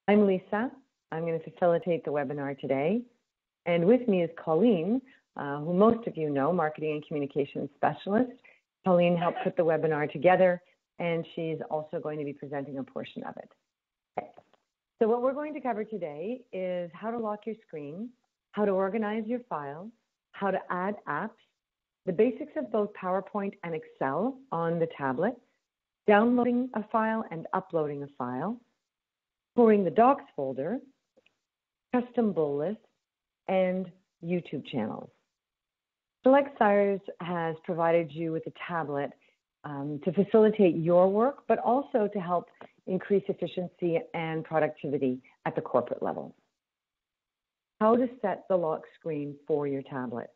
I'm Lisa. I'm going to facilitate the webinar today. And with me is Colleen, who most of you know, Marketing and Communications Specialist. Colleen helped put the webinar together, and she's also going to be presenting a portion of it. Okay. So what we're going to cover today is how to lock your screen, how to organize your files, how to add apps, the basics of both PowerPoint and Excel on the tablet, downloading a file and uploading a file, storing the Docs folder, custom bull lists, and YouTube channels. Select Sires has provided you with a tablet to facilitate your work, but also to help increase efficiency and productivity at the corporate level. How to set the lock screen for your tablet.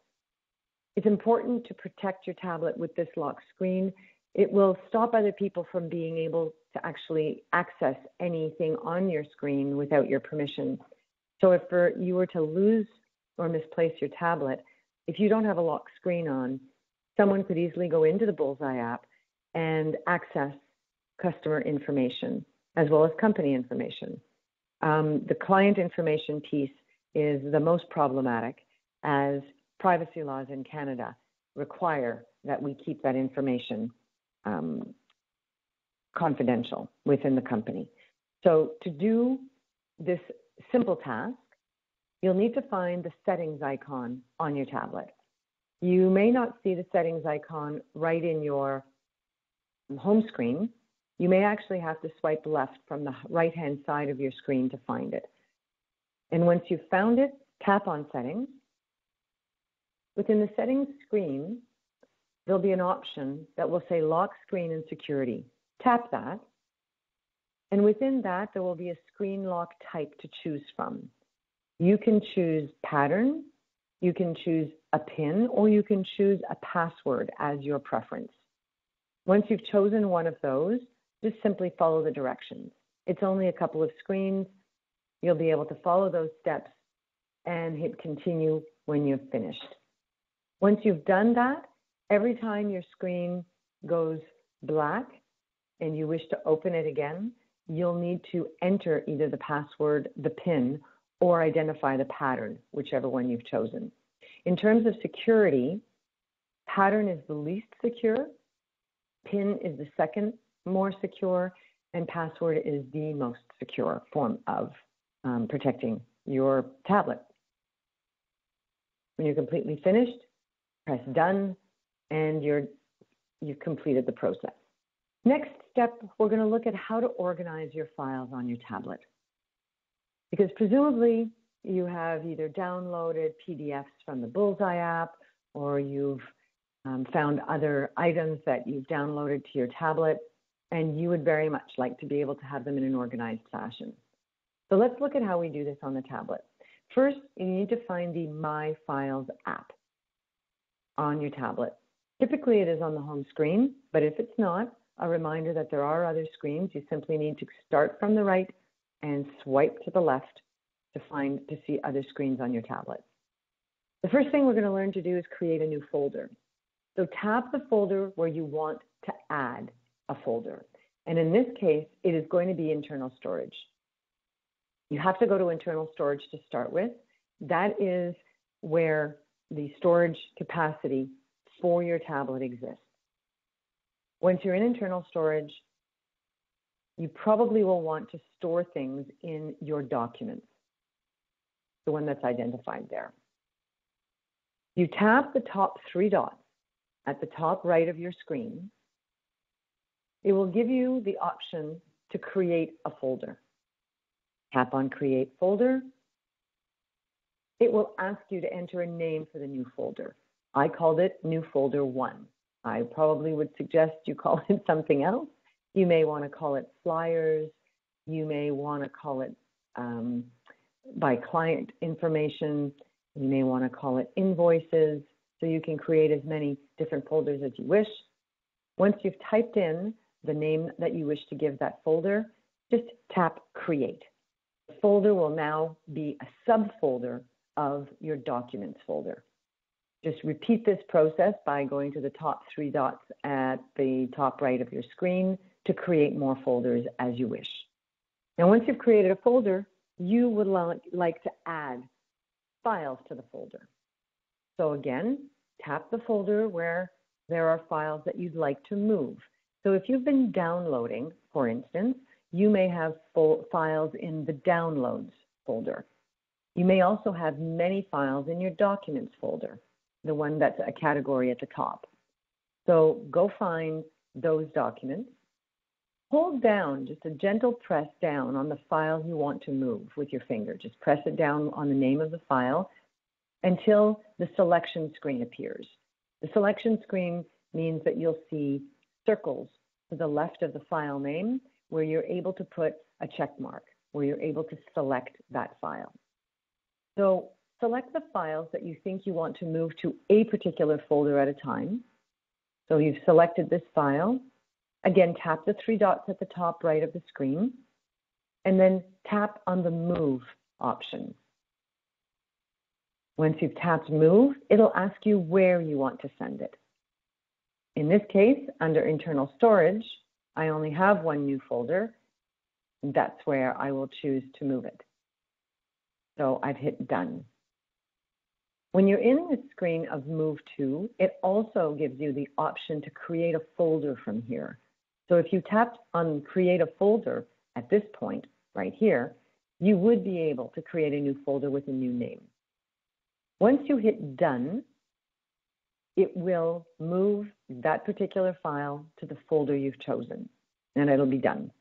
It's important to protect your tablet with this lock screen. It will stop other people from being able to actually access anything on your screen without your permission. So if you were to lose or misplace your tablet, if you don't have a lock screen on, someone could easily go into the Bullseye app and access customer information as well as company information. The client information piece is the most problematic, as privacy laws in Canada require that we keep that information confidential within the company. So to do this simple task, you'll need to find the settings icon on your tablet. You may not see the settings icon right in your home screen. You may actually have to swipe left from the right-hand side of your screen to find it. And once you've found it, tap on Settings. Within the Settings screen, there'll be an option that will say Lock Screen and Security. Tap that. And within that, there will be a screen lock type to choose from. You can choose pattern, you can choose a PIN, or you can choose a password as your preference. Once you've chosen one of those, just simply follow the directions. It's only a couple of screens. You'll be able to follow those steps and hit continue when you've finished. Once you've done that, every time your screen goes black and you wish to open it again, you'll need to enter either the password, the PIN, or identify the pattern, whichever one you've chosen. In terms of security, pattern is the least secure, PIN is the second more secure, and password is the most secure form of protecting your tablet. When you're completely finished, press done, and you've completed the process. Next step, we're going to look at how to organize your files on your tablet. Because presumably you have either downloaded PDFs from the Bullseye app, or you've found other items that you've downloaded to your tablet, and you would very much like to be able to have them in an organized fashion. So let's look at how we do this on the tablet. First, you need to find the My Files app on your tablet. Typically it is on the home screen, but if it's not, a reminder that there are other screens. You simply need to start from the right and swipe to the left to see other screens on your tablet. The first thing we're going to learn to do is create a new folder. So tap the folder where you want to add a folder. And in this case, it is going to be internal storage. You have to go to internal storage to start with. That is where the storage capacity for your tablet exists. Once you're in internal storage, you probably will want to store things in your documents, the one that's identified there. You tap the top three dots at the top right of your screen. It will give you the option to create a folder. Tap on Create Folder. It will ask you to enter a name for the new folder. I called it New Folder 1. I probably would suggest you call it something else. You may want to call it Flyers. You may want to call it by client information. You may want to call it Invoices. So you can create as many different folders as you wish. Once you've typed in the name that you wish to give that folder, just tap Create. The folder will now be a subfolder of your Documents folder. Just repeat this process by going to the top three dots at the top right of your screen to create more folders as you wish. Now, once you've created a folder, you would like to add files to the folder. So again, tap the folder where there are files that you'd like to move. So if you've been downloading, for instance, you may have files in the Downloads folder. You may also have many files in your Documents folder, the one that's a category at the top. So go find those documents. Hold down, just a gentle press down on the file you want to move with your finger. Just press it down on the name of the file until the selection screen appears. The selection screen means that you'll see circles to the left of the file name where you're able to put a check mark, where you're able to select that file. So select the files that you think you want to move to a particular folder at a time. So you've selected this file. Again, tap the three dots at the top right of the screen, and then tap on the Move option. Once you've tapped Move, it'll ask you where you want to send it. In this case, under Internal Storage, I only have one new folder. That's where I will choose to move it. So I've hit Done. When you're in the screen of Move To, it also gives you the option to create a folder from here. So if you tapped on Create a Folder at this point, right here, you would be able to create a new folder with a new name. Once you hit Done, it will move that particular file to the folder you've chosen, and it'll be done.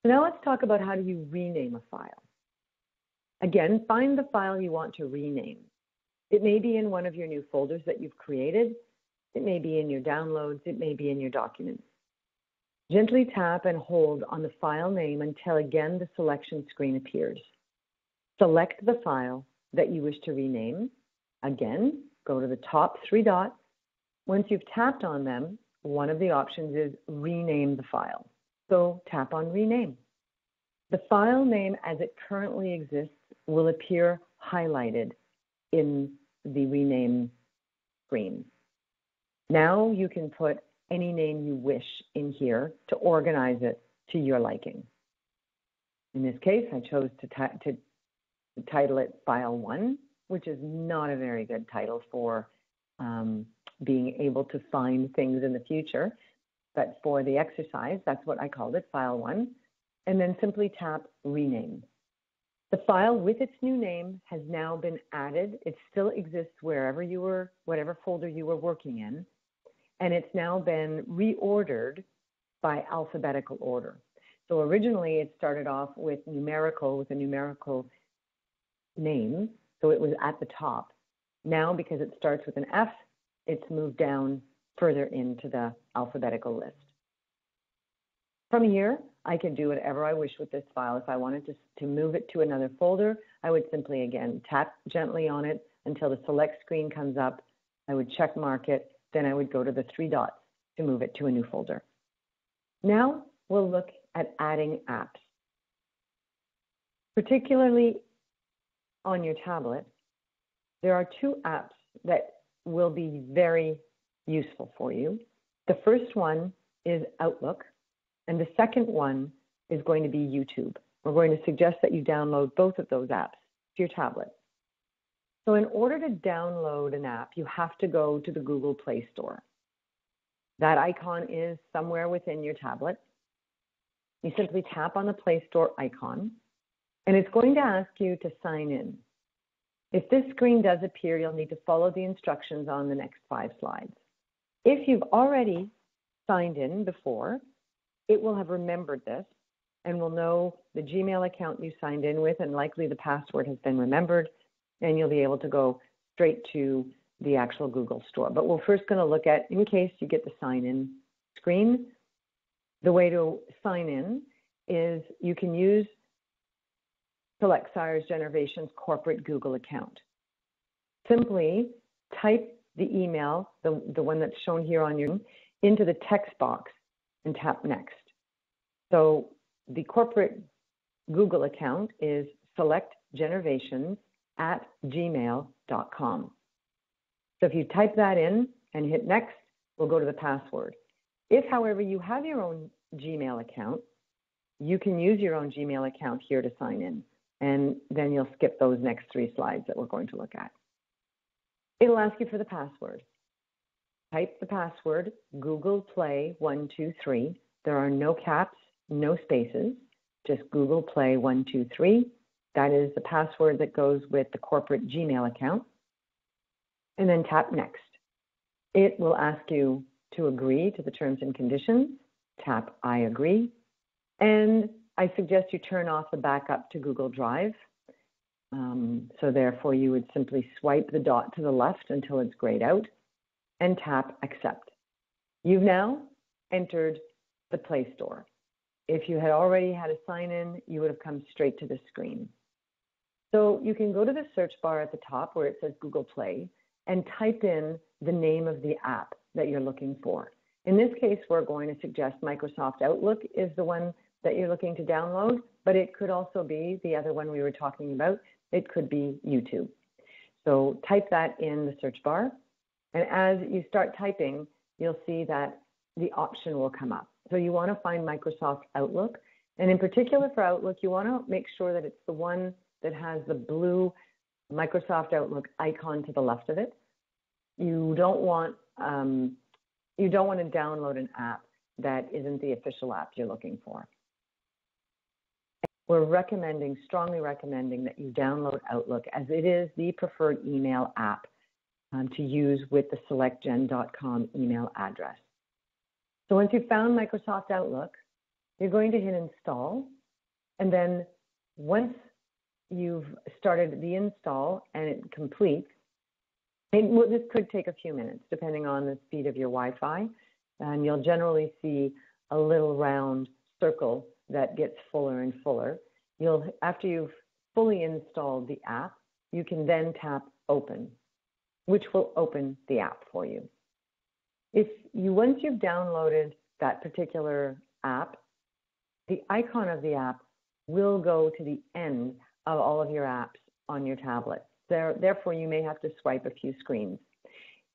So now let's talk about how do you rename a file. Again, find the file you want to rename. It may be in one of your new folders that you've created. It may be in your Downloads. It may be in your Documents. Gently tap and hold on the file name until again the selection screen appears. Select the file that you wish to rename. Again, go to the top three dots. Once you've tapped on them, one of the options is Rename the file. So tap on Rename. The file name as it currently exists will appear highlighted in the Rename screen. Now you can put any name you wish in here to organize it to your liking. In this case, I chose to title it File 1, which is not a very good title for being able to find things in the future. But for the exercise, that's what I called it, File 1. And then simply tap Rename. The file with its new name has now been added. It still exists wherever you were, whatever folder you were working in. And it's now been reordered by alphabetical order. So originally it started off with a numerical name, so it was at the top. Now, because it starts with an F, it's moved down further into the alphabetical list. From here, I can do whatever I wish with this file. If I wanted to move it to another folder, I would simply, again, tap gently on it until the select screen comes up. I would check mark it. Then I would go to the three dots to move it to a new folder. Now we'll look at adding apps. Particularly on your tablet, there are two apps that will be very useful for you. The first one is Outlook, and the second one is going to be YouTube. We're going to suggest that you download both of those apps to your tablet. So in order to download an app, you have to go to the Google Play Store. That icon is somewhere within your tablet. You simply tap on the Play Store icon, and it's going to ask you to sign in. If this screen does appear, you'll need to follow the instructions on the next 5 slides. If you've already signed in before, it will have remembered this and will know the Gmail account you signed in with, and likely the password has been remembered, and you'll be able to go straight to the actual Google Store. But we're first going to look at, in case you get the sign in screen, the way to sign in is you can use Select Sires Generation's corporate Google account. Simply type the email, the one that's shown here on your, into the text box and tap Next. So the corporate Google account is selectgenerations@gmail.com. So if you type that in and hit Next, we'll go to the password. If, however, you have your own Gmail account, you can use your own Gmail account here to sign in, and then you'll skip those next 3 slides that we're going to look at. It'll ask you for the password. Type the password, Google Play 123. There are no caps, no spaces, just Google Play 123. That is the password that goes with the corporate Gmail account. And then tap Next. It will ask you to agree to the terms and conditions. Tap I agree. And I suggest you turn off the backup to Google Drive. So therefore, you would simply swipe the dot to the left until it's grayed out and tap Accept. You've now entered the Play Store. If you had already had a sign-in, you would have come straight to the screen. So you can go to the search bar at the top where it says Google Play and type in the name of the app that you're looking for. In this case, we're going to suggest Microsoft Outlook is the one that you're looking to download, but it could also be the other one we were talking about. It could be YouTube. So type that in the search bar. And as you start typing, you'll see that the option will come up. So you want to find Microsoft Outlook. And in particular for Outlook, you want to make sure that it's the one that has the blue Microsoft Outlook icon to the left of it. You don't want to download an app that isn't the official app you're looking for. We're strongly recommending that you download Outlook, as it is the preferred email app to use with the selectgen.com email address. So once you've found Microsoft Outlook, you're going to hit install. And then once you've started the install and it completes, this could take a few minutes depending on the speed of your Wi-Fi. And you'll generally see a little round circle that gets fuller and fuller. After you've fully installed the app, you can then tap Open, which will open the app for you. Once you've downloaded that particular app, the icon of the app will go to the end of all of your apps on your tablet. Therefore, you may have to swipe a few screens.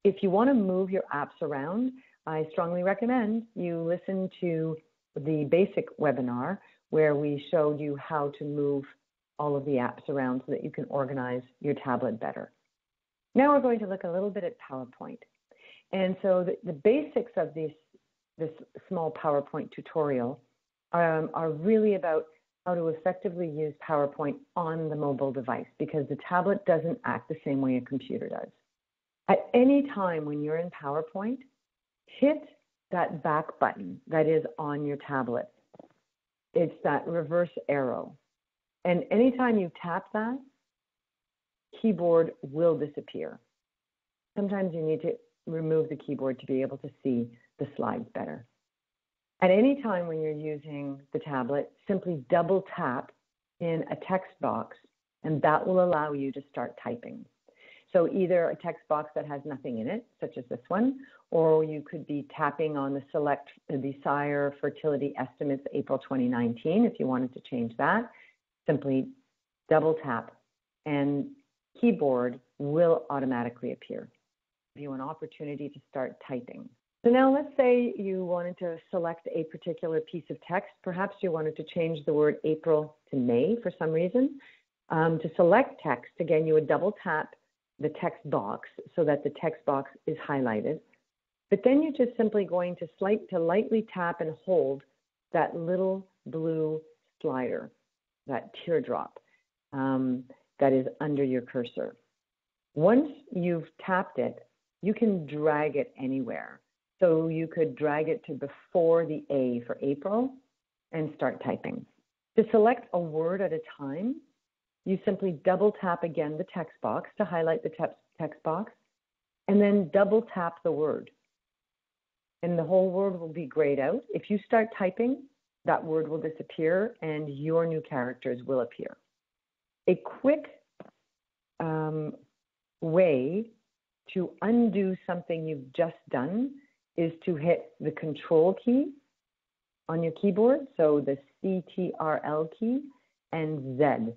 If you want to move your apps around, I strongly recommend you listen to the basic webinar where we showed you how to move all of the apps around so that you can organize your tablet better. Now we're going to look a little bit at PowerPoint. And so the basics of this small PowerPoint tutorial are really about how to effectively use PowerPoint on the mobile device, because the tablet doesn't act the same way a computer does. At any time when you're in PowerPoint, hit that back button that is on your tablet. It's that reverse arrow. And anytime you tap that, keyboard will disappear. Sometimes you need to remove the keyboard to be able to see the slides better. At any time when you're using the tablet, simply double tap in a text box, and that will allow you to start typing. So either a text box that has nothing in it, such as this one, or you could be tapping on the Sire Fertility Estimates April 2019 if you wanted to change that. Simply double tap and keyboard will automatically appear. Give you an opportunity to start typing. So now let's say you wanted to select a particular piece of text. Perhaps you wanted to change the word April to May for some reason. To select text, again, you would double tap the text box so that the text box is highlighted. But then you're just simply going to lightly tap and hold that little blue slider, that teardrop that is under your cursor. Once you've tapped it, you can drag it anywhere. So you could drag it to before the A for April and start typing. To select a word at a time, you simply double tap again the text box to highlight the text box, and then double tap the word. And the whole word will be grayed out. If you start typing, that word will disappear and your new characters will appear. A quick way to undo something you've just done is to hit the Control key on your keyboard, so the CTRL key and Z.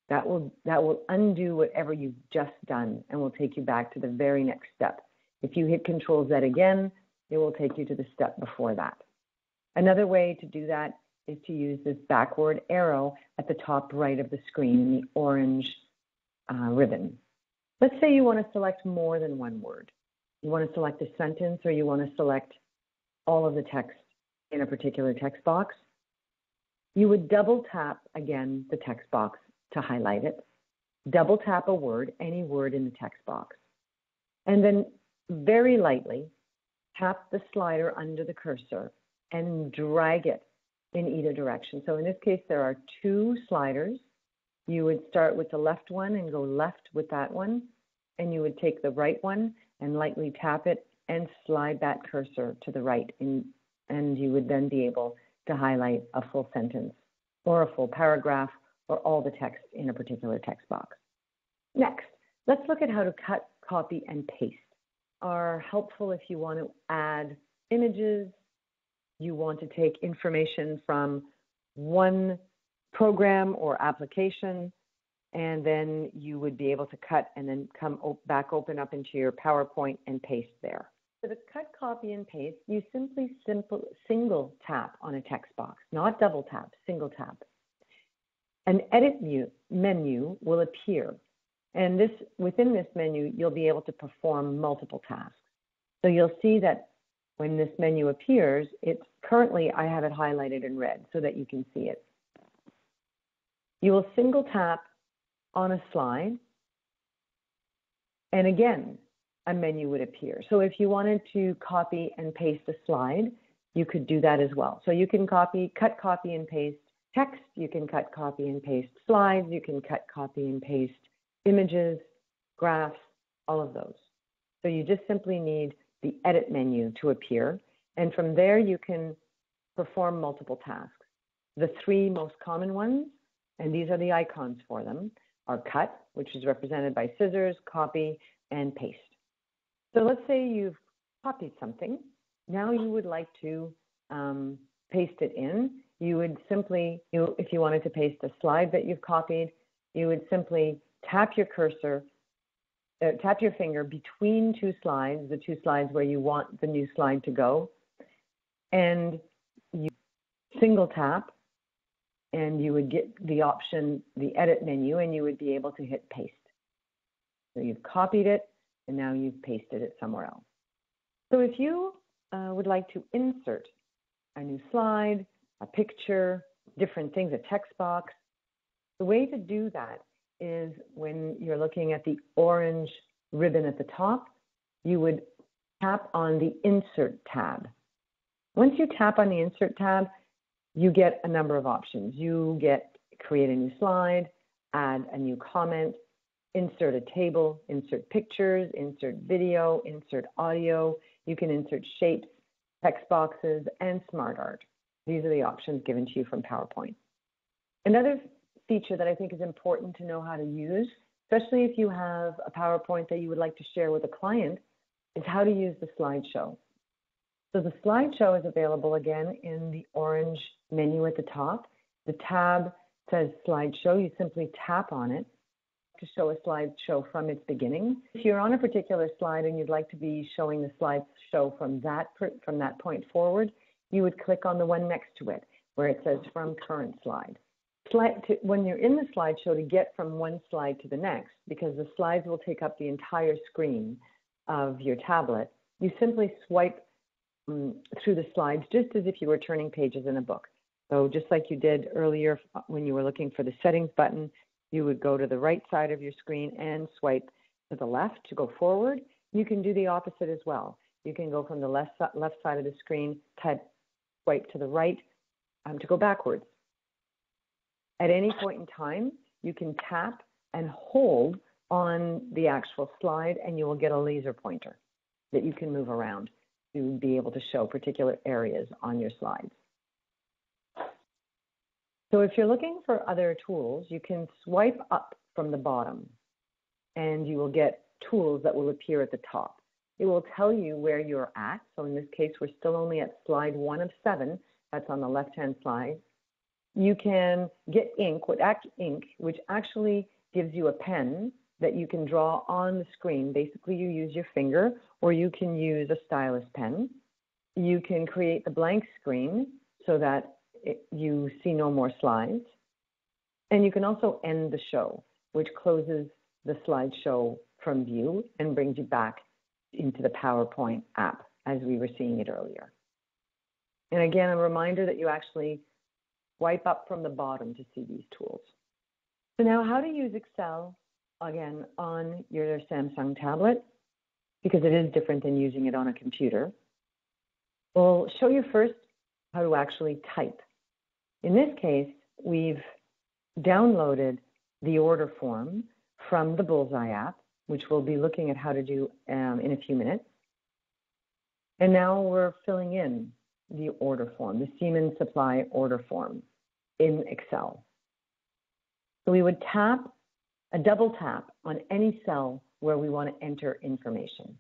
That will undo whatever you've just done and will take you back to the very next step. If you hit Control Z again, it will take you to the step before that. Another way to do that is to use this backward arrow at the top right of the screen in the orange ribbon. Let's say you want to select more than one word. You want to select a sentence, or you want to select all of the text in a particular text box. You would double tap again the text box to highlight it. Double tap a word, any word in the text box. And then very lightly tap the slider under the cursor and drag it in either direction. So in this case, there are two sliders. You would start with the left one and go left with that one, and you would take the right one and lightly tap it and slide that cursor to the right, and you would then be able to highlight a full sentence or a full paragraph or all the text in a particular text box. Next, let's look at how to cut, copy, and paste. Are helpful if you want to add images, you want to take information from one program or application, and then you would be able to cut and then come back open up into your PowerPoint and paste there. For the cut, copy, and paste, you simply single tap on a text box, not double tap, single tap. An edit menu will appear, and within this menu, you'll be able to perform multiple tasks. So you'll see that when this menu appears, currently I have it highlighted in red so that you can see it. You will single tap on a slide, and again, a menu would appear. So if you wanted to copy and paste a slide, you could do that as well. So you can cut, copy, and paste text, you can cut, copy, and paste slides, you can cut, copy, and paste images, graphs, all of those. So you just simply need the edit menu to appear, and from there you can perform multiple tasks. The three most common ones, and these are the icons for them, are cut, which is represented by scissors, copy, and paste. So let's say you've copied something. Now you would like to paste it in. You would simply, if you wanted to paste a slide that you've copied, you would simply tap your cursor, tap your finger between two slides, the two slides where you want the new slide to go, and you single tap, and you would get the option, the edit menu, and you would be able to hit paste. So you've copied it, and now you've pasted it somewhere else. So if you would like to insert a new slide, a picture, different things, a text box, the way to do that is when you're looking at the orange ribbon at the top, you would tap on the Insert tab. Once you tap on the Insert tab, you get a number of options. You get create a new slide, add a new comment, insert a table, insert pictures, insert video, insert audio. You can insert shapes, text boxes, and smart art. These are the options given to you from PowerPoint. Another feature that I think is important to know how to use, especially if you have a PowerPoint that you would like to share with a client, is how to use the slideshow. So the slideshow is available again in the orange menu at the top. The tab says slideshow. You simply tap on it to show a slideshow from its beginning. If you're on a particular slide and you'd like to be showing the slideshow from that point forward, you would click on the one next to it where it says from current slide. When you're in the slideshow, to get from one slide to the next, because the slides will take up the entire screen of your tablet, you simply swipe through the slides just as if you were turning pages in a book. So just like you did earlier when you were looking for the settings button, you would go to the right side of your screen and swipe to the left to go forward. You can do the opposite as well. You can go from the left side of the screen, swipe to the right to go backwards. At any point in time, you can tap and hold on the actual slide, and you will get a laser pointer that you can move around to be able to show particular areas on your slides. So if you're looking for other tools, you can swipe up from the bottom, and you will get tools that will appear at the top. It will tell you where you're at. So in this case, we're still only at slide 1 of 7. That's on the left-hand slide. You can get ink, which actually gives you a pen that you can draw on the screen. Basically, you use your finger, or you can use a stylus pen. You can create the blank screen so that you see no more slides. And you can also end the show, which closes the slideshow from view and brings you back into the PowerPoint app as we were seeing it earlier. And again, a reminder that you actually swipe up from the bottom to see these tools. So now how to use Excel, again, on your Samsung tablet, because it is different than using it on a computer. We'll show you first how to actually type. In this case, we've downloaded the order form from the Bullseye app, which we'll be looking at how to do in a few minutes. And now we're filling in the order form, the Siemens Supply order form in Excel. So we would double tap on any cell where we want to enter information.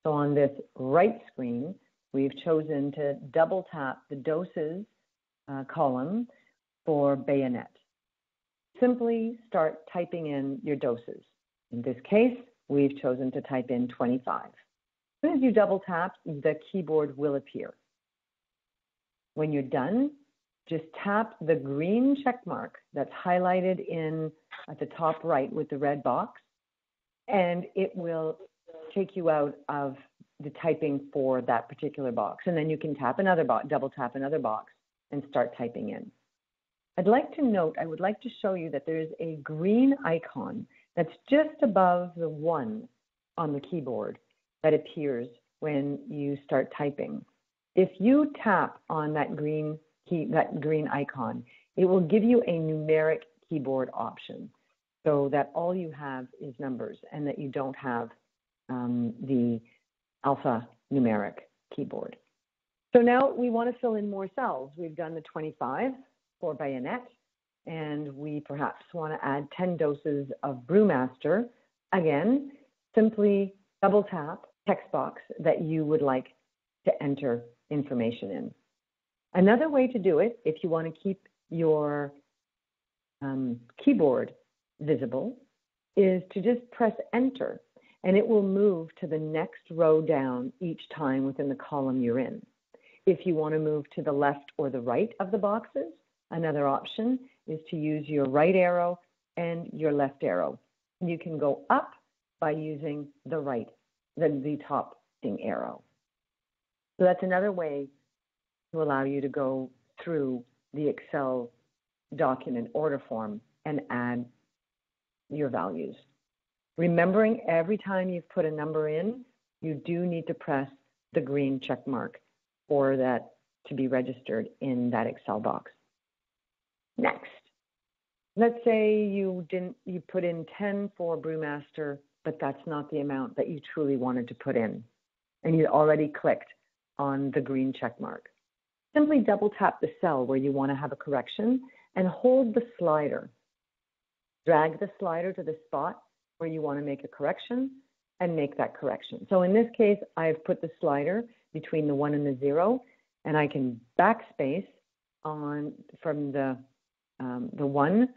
So on this right screen, we've chosen to double tap the doses column for bayonet. Simply start typing in your doses. In this case, we've chosen to type in 25. As soon as you double tap, the keyboard will appear. When you're done, just tap the green check mark that's highlighted at the top right with the red box, and it will take you out of the typing for that particular box. And then you can tap another box, double tap another box, and start typing in. I would like to show you that there is a green icon that's just above the 1 on the keyboard that appears when you start typing. If you tap on that green icon, it will give you a numeric keyboard option so that all you have is numbers and that you don't have the alphanumeric keyboard. So now we want to fill in more cells. We've done the 25 for bayonet, and we perhaps want to add 10 doses of Brewmaster. Again, simply double tap text box that you would like to enter information in. Another way to do it, if you want to keep your keyboard visible, is to just press enter, and it will move to the next row down each time within the column you're in. If you want to move to the left or the right of the boxes, another option is to use your right arrow and your left arrow. You can go up by using the top arrow. So that's another way to allow you to go through the Excel document order form and add your values. Remembering every time you've put a number in, you do need to press the green check mark for that to be registered in that Excel box. Next, let's say you put in 10 for Brewmaster, but that's not the amount that you truly wanted to put in, and you already clicked on the green check mark. Simply double tap the cell where you want to have a correction and hold the slider. Drag the slider to the spot where you want to make a correction and make that correction. So in this case, I've put the slider between the 1 and the 0, and I can backspace from the 1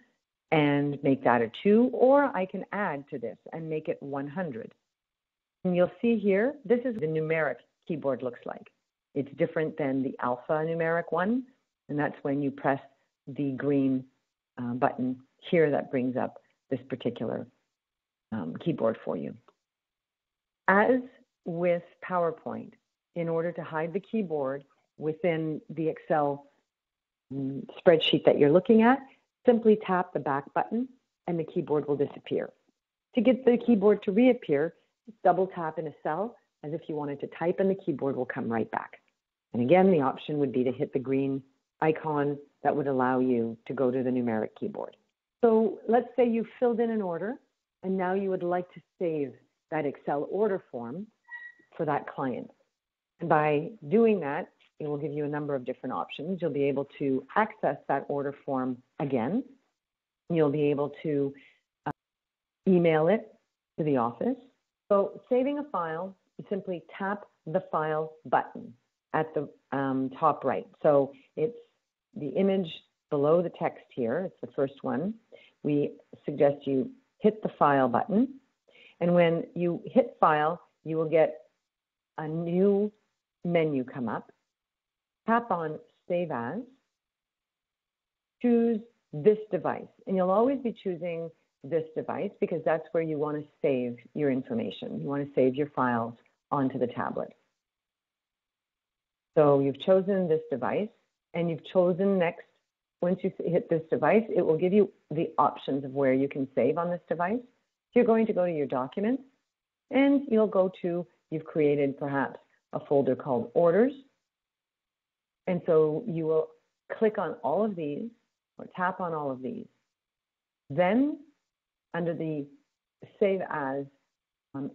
and make that a 2, or I can add to this and make it 100. And you'll see here, this is the numeric keyboard looks like. It's different than the alphanumeric one, and that's when you press the green button here that brings up this particular keyboard for you. As with PowerPoint, in order to hide the keyboard within the Excel spreadsheet that you're looking at, simply tap the back button and the keyboard will disappear. To get the keyboard to reappear, double tap in a cell as if you wanted to type, and the keyboard will come right back. And again, the option would be to hit the green icon that would allow you to go to the numeric keyboard. So let's say you filled in an order, and now you would like to save that Excel order form for that client. And by doing that, it will give you a number of different options. You'll be able to access that order form again. You'll be able to email it to the office. So saving a file, you simply tap the file button at the top right. So it's the image below the text here. It's the first one. We suggest you hit the file button. And when you hit file, you will get a new menu come up. Tap on Save As. choose this device. And you'll always be choosing this device because that's where you want to save your information. You want to save your files onto the tablet. So you've chosen this device, and you've chosen next. Once you hit this device, it will give you the options of where you can save on this device. You're going to go to your documents, and you'll go to, you've created perhaps a folder called orders. And so you will click on all of these or tap on all of these. Then under the Save As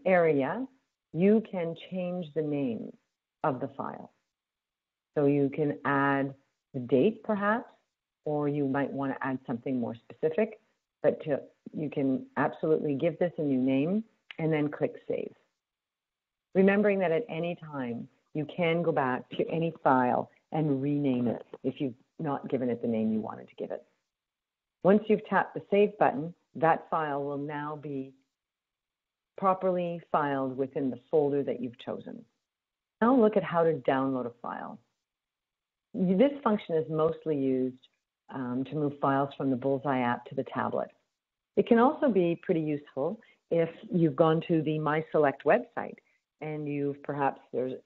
area, you can change the name of the file. So you can add the date perhaps, or you might want to add something more specific, but you can absolutely give this a new name and then click Save. Remembering that at any time, you can go back to any file and rename it if you've not given it the name you wanted to give it. Once you've tapped the Save button, that file will now be properly filed within the folder that you've chosen. Now look at how to download a file. This function is mostly used to move files from the Bullseye app to the tablet. It can also be pretty useful if you've gone to the MySelect website and you've perhaps,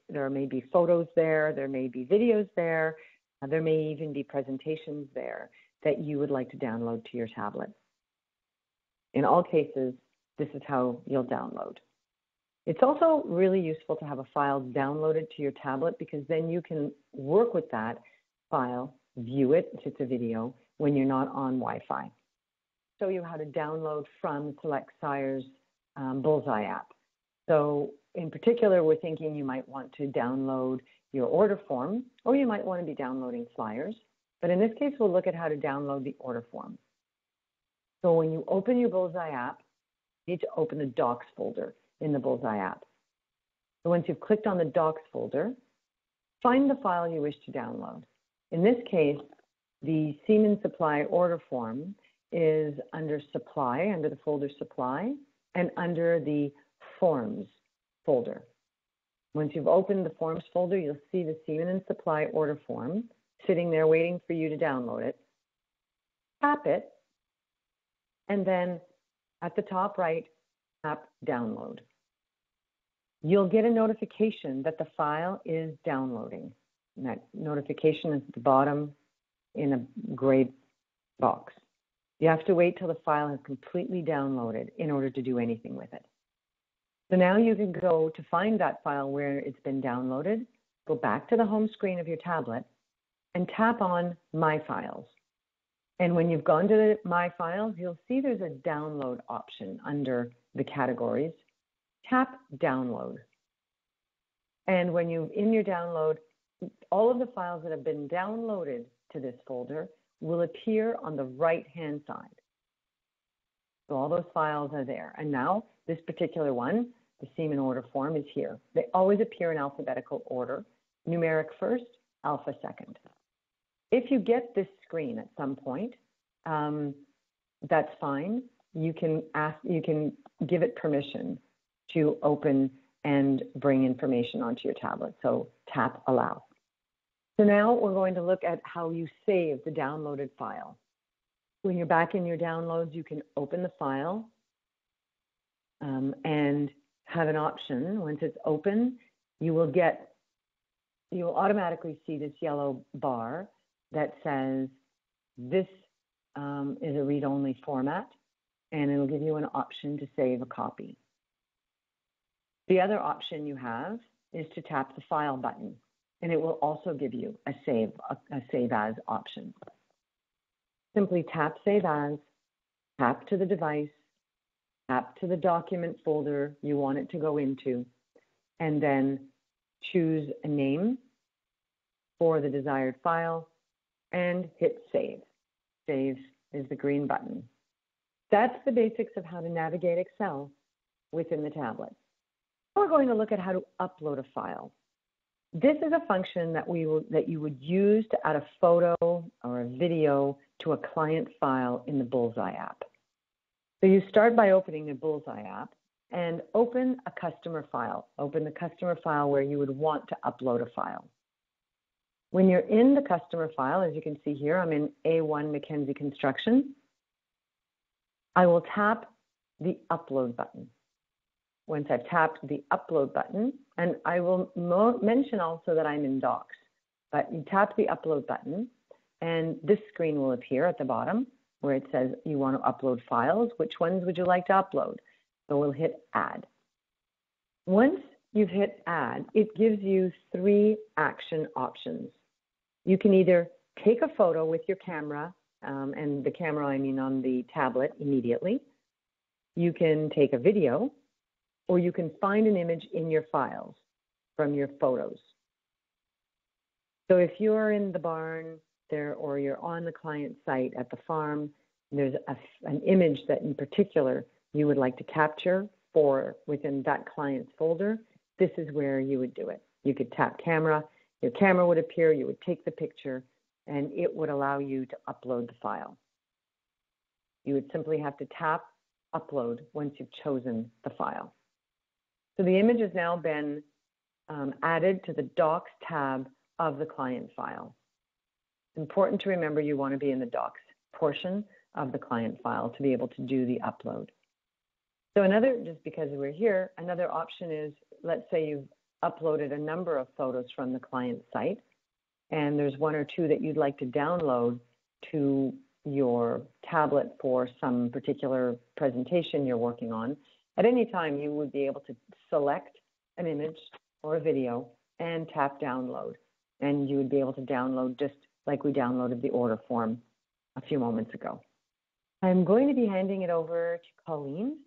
there may be photos there may be videos there may even be presentations there that you would like to download to your tablet. In all cases, this is how you'll download. It's also really useful to have a file downloaded to your tablet because then you can work with that file, view it if it's a video, when you're not on Wi-Fi. Show you how to download from Select Sire's Bullseye app. So in particular, we're thinking you might want to download your order form, or you might want to be downloading flyers. But in this case, we'll look at how to download the order form. So when you open your Bullseye app, you need to open the Docs folder in the Bullseye app. So once you've clicked on the Docs folder, find the file you wish to download. In this case, the Siemens Supply order form is under Supply, under the folder Supply, and under the Forms folder. Once you've opened the Forms folder, you'll see the Siemens Supply order form sitting there waiting for you to download it. Tap it, and then at the top right, tap Download. You'll get a notification that the file is downloading. And that notification is at the bottom in a gray box. You have to wait till the file is completely downloaded in order to do anything with it. So now you can go to find that file where it's been downloaded, go back to the home screen of your tablet, and tap on My Files. And when you've gone to My Files, you'll see there's a download option under the categories. Tap Download. And when you're in your download, all of the files that have been downloaded to this folder will appear on the right-hand side. So all those files are there. And now this particular one, the Siemens order form, is here. They always appear in alphabetical order, numeric first, alpha second. If you get this screen at some point, that's fine. You can give it permission to open and bring information onto your tablet. So tap Allow. So now we're going to look at how you save the downloaded file. When you're back in your downloads, you can open the file and have an option. Once it's open, you will automatically see this yellow bar that says this is a read-only format, and it'll give you an option to save a copy. The other option you have is to tap the File button, and it will also give you a Save As option. Simply tap Save As, tap to the device, tap to the document folder you want it to go into, and then choose a name for the desired file and hit Save. Save is the green button. That's the basics of how to navigate Excel within the tablet. Now we're going to look at how to upload a file. This is a function that you would use to add a photo or a video to a client file in the Bullseye app. So you start by opening the Bullseye app and open a customer file. Open the customer file where you would want to upload a file. When you're in the customer file, as you can see here, I'm in A1 Mackenzie Construction. I will tap the upload button. Once I've tapped the upload button, and I will mention also that I'm in Docs, but you tap the upload button and this screen will appear at the bottom where it says you want to upload files. Which ones would you like to upload? So we'll hit add. Once you've hit add, it gives you 3 action options. You can either take a photo with your camera, and the camera I mean on the tablet immediately. You can take a video, or you can find an image in your files from your photos. So if you're in the barn there, or you're on the client site at the farm, there's an image that in particular you would like to capture for within that client's folder, this is where you would do it. You could tap camera, your camera would appear, you would take the picture, and it would allow you to upload the file. You would simply have to tap upload once you've chosen the file. So the image has now been added to the Docs tab of the client file. It's important to remember you want to be in the Docs portion of the client file to be able to do the upload. So just because we're here, another option is, let's say you've uploaded a number of photos from the client site, and there's 1 or 2 that you'd like to download to your tablet for some particular presentation you're working on. At any time, you would be able to select an image or a video and tap download. And you would be able to download just like we downloaded the order form a few moments ago. I'm going to be handing it over to Colleen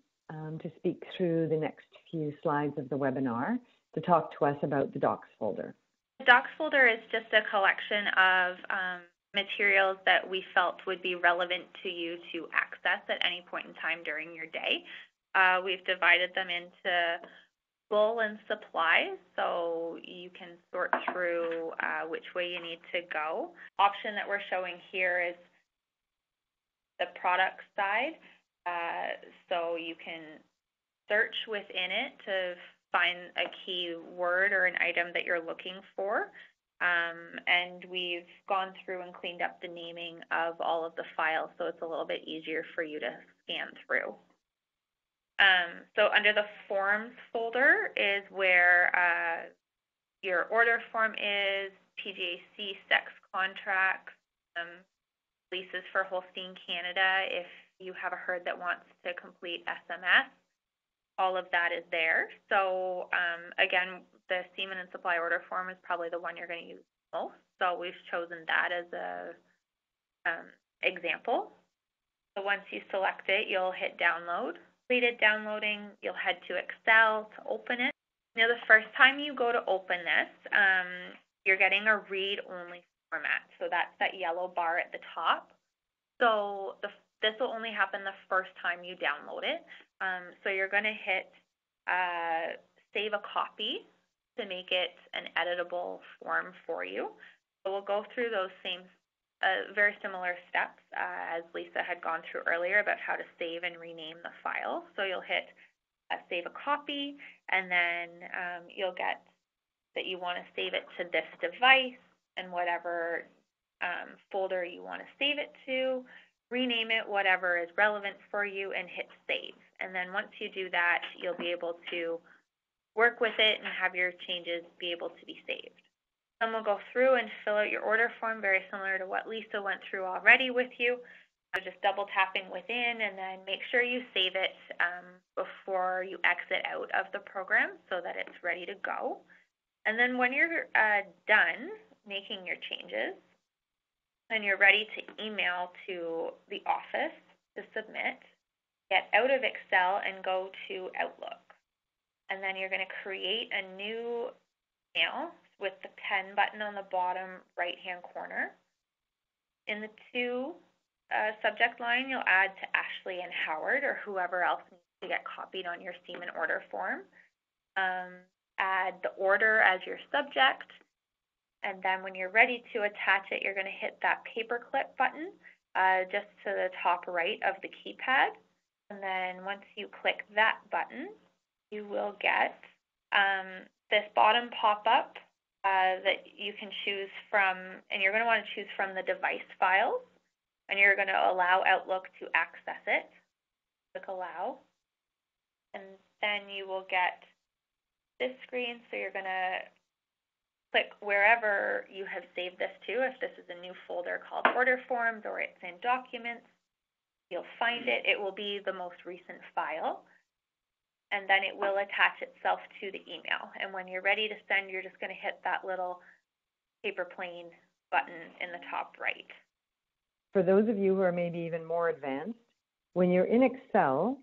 to speak through the next few slides of the webinar to talk to us about the Docs folder. The Docs folder is just a collection of materials that we felt would be relevant to you to access at any point in time during your day. We've divided them into full and supplies, so you can sort through which way you need to go. Option that we're showing here is the product side, so you can search within it to find a key word or an item that you're looking for. And we've gone through and cleaned up the naming of all of the files, so it's a little bit easier for you to scan through. So under the forms folder is where your order form is, PGAC, sex contracts, leases for Holstein Canada if you have a herd that wants to complete SMS. All of that is there. So again, the semen and supply order form is probably the one you're going to use most. So we've chosen that as a example. So once you select it, you'll hit download. Completed downloading, you'll head to Excel to open it. Now, the first time you go to open this, you're getting a read-only format. So that's that yellow bar at the top. So this will only happen the first time you download it. So you're going to hit save a copy to make it an editable form for you. So we'll go through those same very similar steps as Lisa had gone through earlier about how to save and rename the file. So you'll hit save a copy, and then you'll get that you want to save it to this device and whatever folder you want to save it to, rename it whatever is relevant for you, and hit save. And then once you do that, you'll be able to work with it and have your changes be able to be saved. Then we'll go through and fill out your order form, very similar to what Lisa went through already with you. Just double tapping within, and then make sure you save it before you exit out of the program so that it's ready to go. And then when you're done making your changes and you're ready to email to the office to submit, get out of Excel and go to Outlook. And then you're going to create a new email with the pen button on the bottom right-hand corner. In the to subject line, you'll add to Ashley and Howard or whoever else needs to get copied on your semen order form. Add the order as your subject. And then when you're ready to attach it, you're going to hit that paperclip button just to the top right of the keypad. And then once you click that button, you will get this bottom pop-up that you can choose from, and you're going to want to choose from the device files, and you're going to allow Outlook to access it. Click Allow, and then you will get this screen. So you're going to click wherever you have saved this to. If this is a new folder called Order Forms or it's in Documents, you'll find it. It will be the most recent file, and then it will attach itself to the email. And when you're ready to send, you're just going to hit that little paper plane button in the top right. For those of you who are maybe even more advanced, when you're in Excel,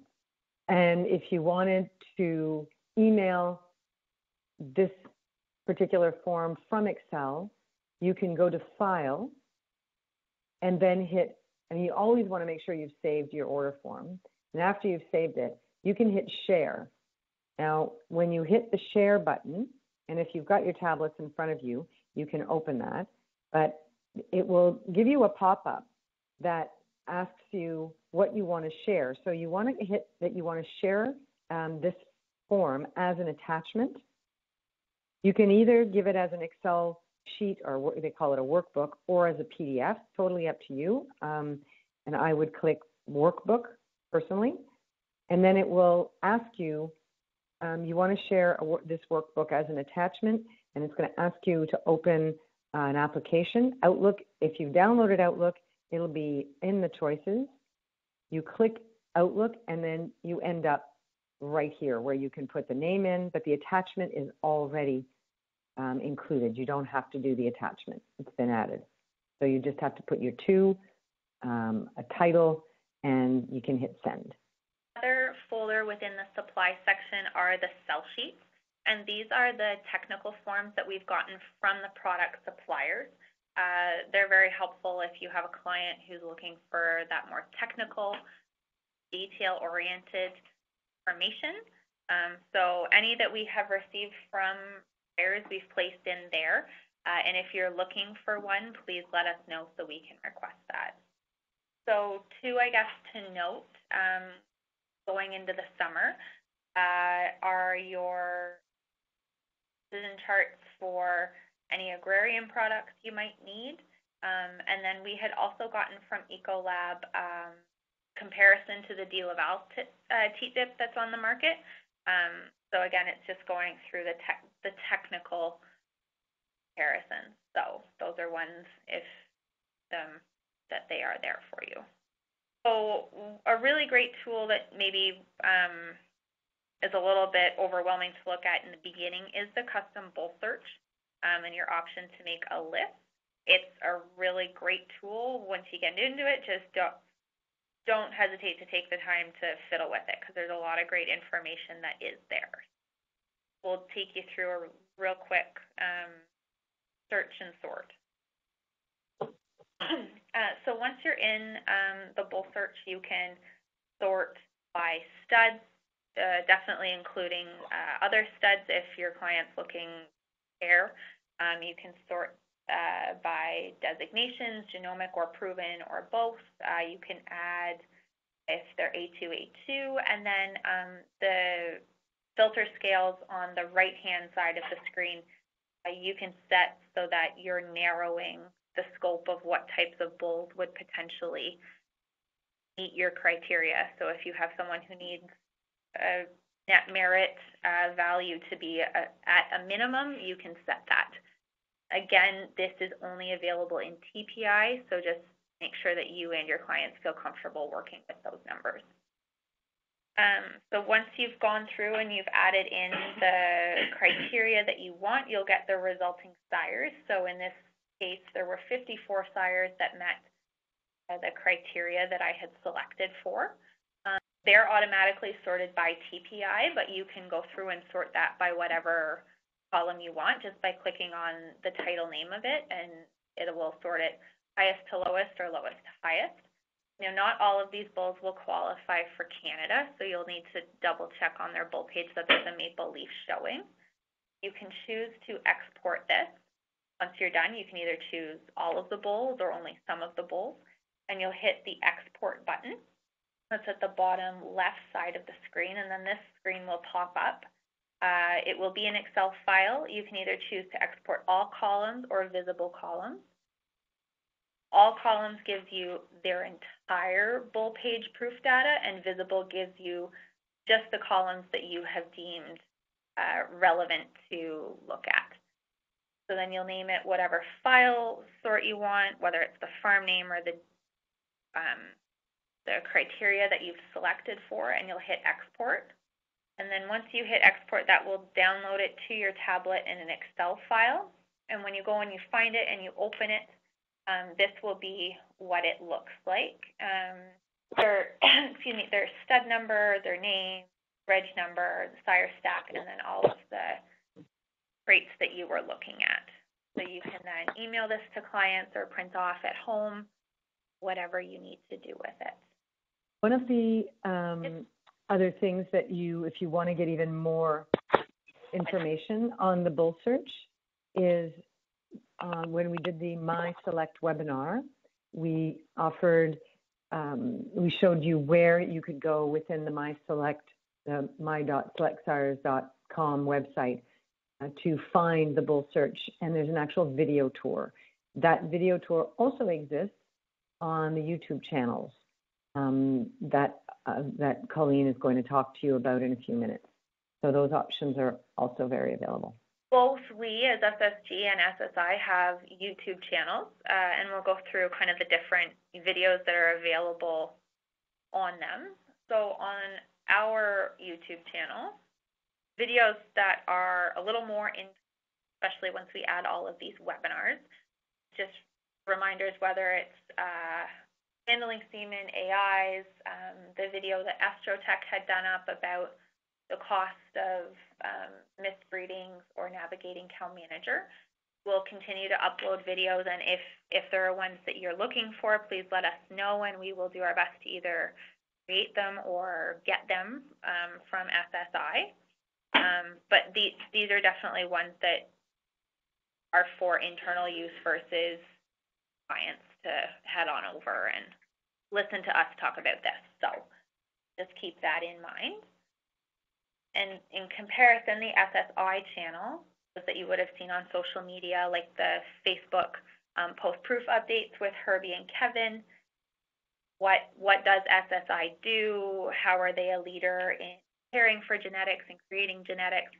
and if you wanted to email this particular form from Excel, you can go to File and then hit, and you always want to make sure you've saved your order form. And after you've saved it, you can hit Share. Now, when you hit the Share button, and if you've got your tablets in front of you, you can open that, but it will give you a pop-up that asks you what you want to share. So you want to hit that you want to share this form as an attachment. You can either give it as an Excel sheet, or they call it a workbook, or as a PDF, totally up to you. And I would click Workbook personally. And then it will ask you, you want to share this workbook as an attachment, and it's going to ask you to open an application. Outlook, if you've downloaded Outlook, it'll be in the choices. You click Outlook, and then you end up right here where you can put the name in, but the attachment is already included. You don't have to do the attachment. It's been added. So you just have to put your two, a title, and you can hit send. Another folder within the supply section are the sell sheets, and these are the technical forms that we've gotten from the product suppliers. They're very helpful if you have a client who's looking for that more technical, detail-oriented information. So any that we have received from buyers, we've placed in there. And if you're looking for one, please let us know so we can request that. So two, I guess, to note, going into the summer, are your decision charts for any agrarian products you might need. And then we had also gotten from Ecolab comparison to the De Laval teat dip that's on the market. So again, it's just going through the technical comparison. So those are ones if that they are there for you. So a really great tool that maybe is a little bit overwhelming to look at in the beginning is the custom bull search and your option to make a list. It's a really great tool. Once you get into it, just don't hesitate to take the time to fiddle with it because there's a lot of great information that is there. We'll take you through a real quick search and sort. So once you're in the bull search, you can sort by studs, definitely including other studs if your client's looking there. You can sort by designations, genomic or proven or both. You can add if they're A2, A2, and then the filter scales on the right-hand side of the screen, you can set so that you're narrowing the scope of what types of bulls would potentially meet your criteria. So if you have someone who needs a net merit value to be at a minimum, you can set that. Again, this is only available in TPI, so just make sure that you and your clients feel comfortable working with those numbers. So once you've gone through and you've added in the criteria that you want, you'll get the resulting sires. So in this case, there were 54 sires that met the criteria that I had selected for. They're automatically sorted by TPI, but you can go through and sort that by whatever column you want just by clicking on the title name of it, and it will sort it highest to lowest or lowest to highest. Now, not all of these bulls will qualify for Canada, so you'll need to double check on their bull page that there's a maple leaf showing. You can choose to export this. Once you're done, you can either choose all of the bulls or only some of the bulls, and you'll hit the export button. That's at the bottom left side of the screen, and then this screen will pop up. It will be an Excel file. You can either choose to export all columns or visible columns. All columns gives you their entire bull page proof data, and visible gives you just the columns that you have deemed relevant to look at. So then you'll name it whatever file sort you want, whether it's the farm name or the criteria that you've selected for, and you'll hit export. And then once you hit export, that will download it to your tablet in an Excel file. And when you go and you find it and you open it, this will be what it looks like. Their stud number, their name, reg number, the sire stack, and then all of the rates that you were looking at. So you can then email this to clients or print off at home, whatever you need to do with it. One of the other things that if you want to get even more information on the bull search is when we did the My Select webinar, we offered, we showed you where you could go within the my.selectsires.com website to find the bull search, and there's an actual video tour. That video tour also exists on the YouTube channels that Colleen is going to talk to you about in a few minutes. So those options are also very available. Both we as SSG and SSI have YouTube channels, and we'll go through kind of the different videos that are available on them. So on our YouTube channel, videos that are a little more in, especially once we add all of these webinars, just reminders whether it's handling semen, AIs, the video that Astrotech had done up about the cost of misbreedings or navigating cow manager. We'll continue to upload videos, and if there are ones that you're looking for, please let us know, and we will do our best to either create them or get them from SSI. But these are definitely ones that are for internal use versus clients to head on over and listen to us talk about this. So just keep that in mind. And in comparison, the SSI channel that you would have seen on social media, like the Facebook post-proof updates with Herbie and Kevin. What does SSI do? How are they a leader in caring for genetics and creating genetics?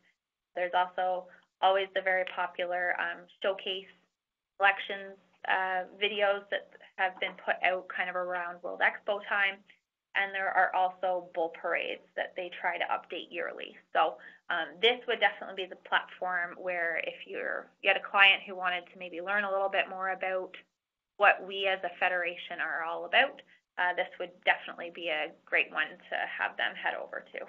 There's also always the very popular showcase collections videos that have been put out kind of around World Expo time. And there are also bull parades that they try to update yearly. So this would definitely be the platform where if you had a client who wanted to maybe learn a little bit more about what we as a federation are all about, this would definitely be a great one to have them head over to.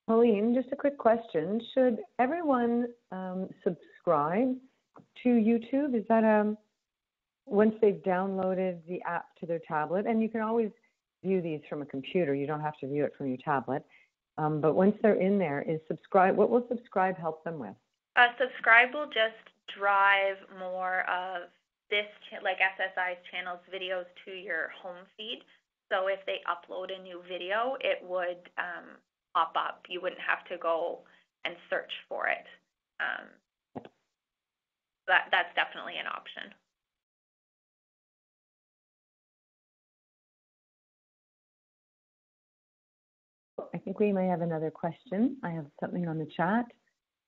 Pauline, just a quick question. Should everyone subscribe to YouTube? Is that once they've downloaded the app to their tablet, and you can always view these from a computer, you don't have to view it from your tablet, but once they're in there, what will subscribe help them with? Subscribe will just drive more of this, like SSI's channels, videos to your home feed. So if they upload a new video, it would pop up. You wouldn't have to go and search for it. That's definitely an option. I think we may have another question. I have something on the chat.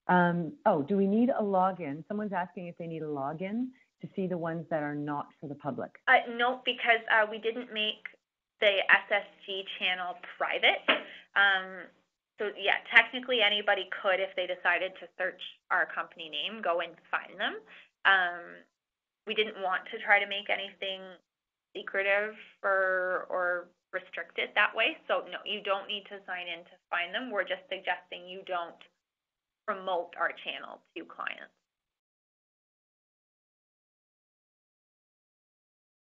Do we need a login? Someone's asking if they need a login to see the ones that are not for the public. No, because we didn't make the SSG channel private. So yeah, technically anybody could, if they decided to search our company name, go and find them. We didn't want to try to make anything secretive or restricted that way. So no, you don't need to sign in to find them. We're just suggesting you don't promote our channel to clients.